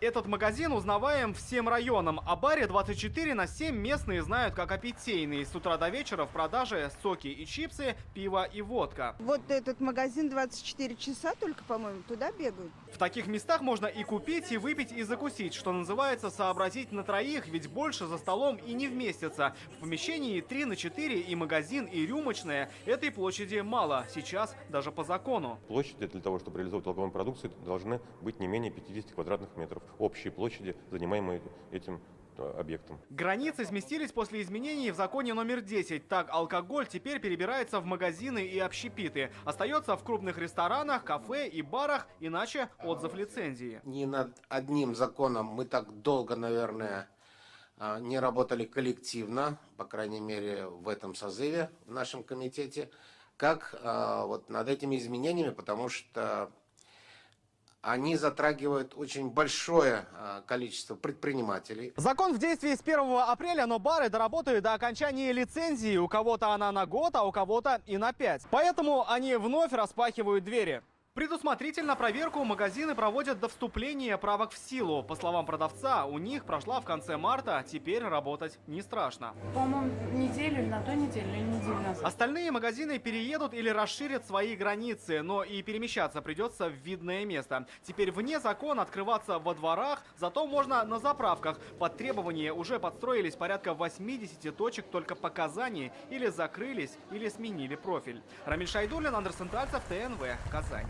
Этот магазин узнаваем всем районам. О баре 24/7 местные знают как о питейный. С утра до вечера в продаже соки и чипсы, пиво и водка. Вот этот магазин 24 часа только, по-моему, туда бегают. В таких местах можно и купить, и выпить, и закусить, что называется сообразить на троих, ведь больше за столом и не вместится. В помещении 3×4 и магазин, и рюмочная. Этой площади мало, сейчас даже по закону. Площади для того, чтобы реализовать алкогольную продукцию, должны быть не менее 50 квадратных метров. Общие площади, занимаемые этим объектом. Границы сместились после изменений в законе номер 10. Так, алкоголь теперь перебирается в магазины и общепиты. Остается в крупных ресторанах, кафе и барах, иначе отзыв лицензии. Не над одним законом мы так долго, наверное, не работали коллективно, по крайней мере, в этом созыве, в нашем комитете, как вот над этими изменениями, потому что они затрагивают очень большое количество предпринимателей. Закон в действии с 1 апреля, но бары доработают до окончания лицензии. У кого-то она на год, а у кого-то и на 5. Поэтому они вновь распахивают двери. Предусмотрительно проверку магазины проводят до вступления правок в силу. По словам продавца, у них прошла в конце марта, теперь работать не страшно. По-моему, неделю на той неделе или неделю назад. Остальные магазины переедут или расширят свои границы, но и перемещаться придется в видное место. Теперь вне закона открываться во дворах, зато можно на заправках. Под требования уже подстроились порядка 80 точек только по Казани, или закрылись, или сменили профиль. Рамиль Шайдуллин, Андрей Сентальцев, ТНВ, Казань.